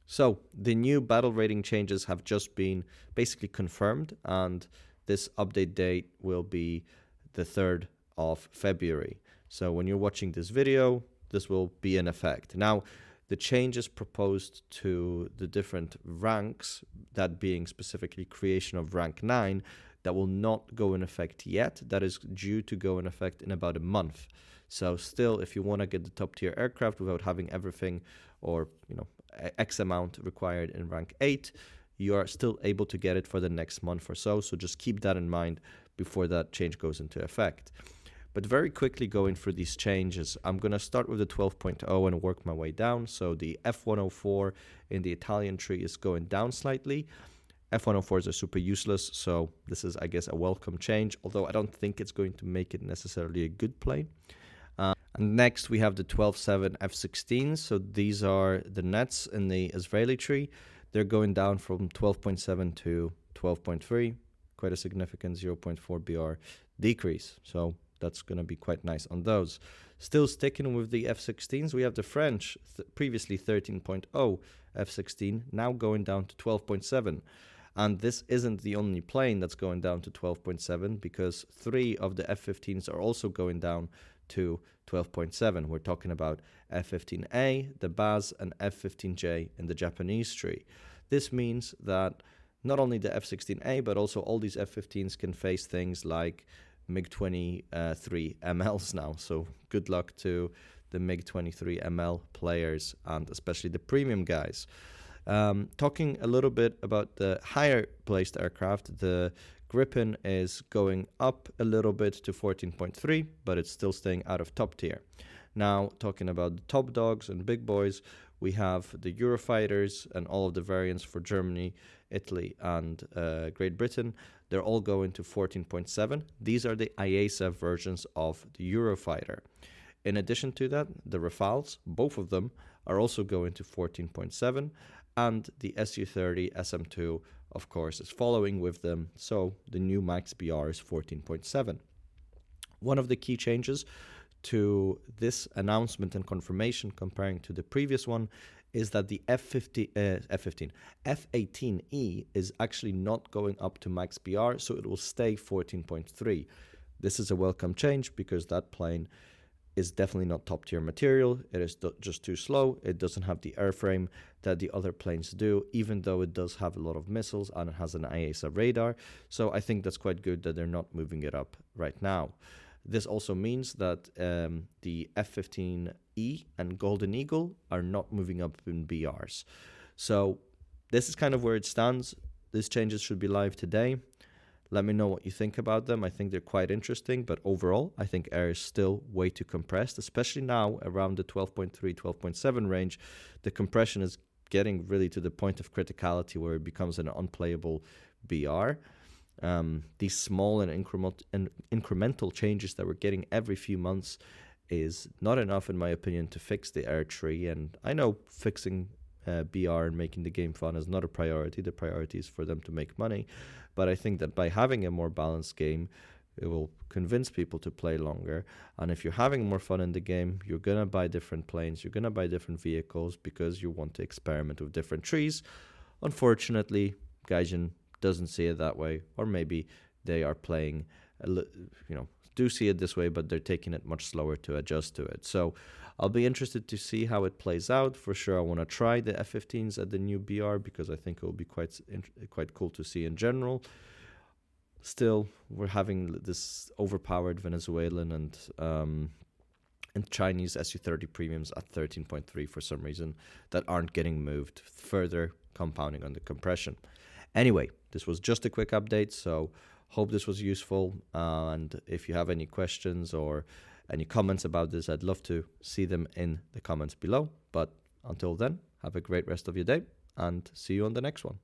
So the new battle rating changes have just been basically confirmed, and this update date will be the 3rd of February. So when you're watching this video, this will be in effect. Now, the changes proposed to the different ranks, that being specifically creation of rank 9, that will not go in effect yet. That is due to go in effect in about a month. So still, if you want to get the top tier aircraft without having everything or, X amount required in rank 8, you are still able to get it for the next month or so. So just keep that in mind before that change goes into effect. But very quickly going through these changes, I'm going to start with the 12.0 and work my way down. So the F-104 in the Italian tree is going down slightly. F-104s are super useless, so this is, I guess, a welcome change, although I don't think it's going to make it necessarily a good plane. And next we have the 12.7 F-16s. So these are the nets in the Israeli tree. They're going down from 12.7 to 12.3, quite a significant 0.4 BR decrease. So that's going to be quite nice on those. Still sticking with the F-16s, we have the French, previously 13.0 F-16, now going down to 12.7. And this isn't the only plane that's going down to 12.7, because 3 of the F-15s are also going down to 12.7. We're talking about F-15A, the Baz, and F-15J in the Japanese tree. This means that not only the F-16A, but also all these F-15s can face things like MiG-23 MLs now. So good luck to the MiG-23 ML players, and especially the premium guys. Talking a little bit about the higher placed aircraft, the Gripen is going up a little bit to 14.3, but it's still staying out of top tier. Now, talking about the top dogs and big boys, we have the Eurofighters and all of the variants for Germany, Italy, and Great Britain. They're all going to 14.7. These are the IASA versions of the Eurofighter. In addition to that, the Rafales, both of them, are also going to 14.7, and the Su-30 SM2, of course, is following with them, so the new max BR is 14.7. One of the key changes to this announcement and confirmation comparing to the previous one is that the F-18E is actually not going up to max BR, so it will stay 14.3. This is a welcome change because that plane is definitely not top tier material. It is just too slow. It doesn't have the airframe that the other planes do, even though it does have a lot of missiles and it has an IASA radar. So I think that's quite good that they're not moving it up right now. This also means that the F-15E and Golden Eagle are not moving up in BRs. So this is kind of where it stands. These changes should be live today. Let me know what you think about them. I think they're quite interesting, but overall, I think air is still way too compressed, especially now around the 12.3, 12.7 range. The compression is getting really to the point of criticality where it becomes an unplayable BR. These small and incremental changes that we're getting every few months is not enough, in my opinion, to fix the air tree. And I know fixing BR and making the game fun is not a priority. The priority is for them to make money. But I think that by having a more balanced game, it will convince people to play longer. And if you're having more fun in the game, you're going to buy different planes, you're going to buy different vehicles because you want to experiment with different trees. Unfortunately, Gaijin doesn't see it that way, or maybe they are playing, do see it this way, but they're taking it much slower to adjust to it. So I'll be interested to see how it plays out. For sure, I want to try the F-15s at the new BR because I think it will be quite cool to see in general. Still, we're having this overpowered Venezuelan and Chinese Su-30 premiums at 13.3 for some reason that aren't getting moved, further compounding on the compression. Anyway, this was just a quick update, so hope this was useful. And if you have any questions or any comments about this, I'd love to see them in the comments below. But until then, have a great rest of your day and see you on the next one.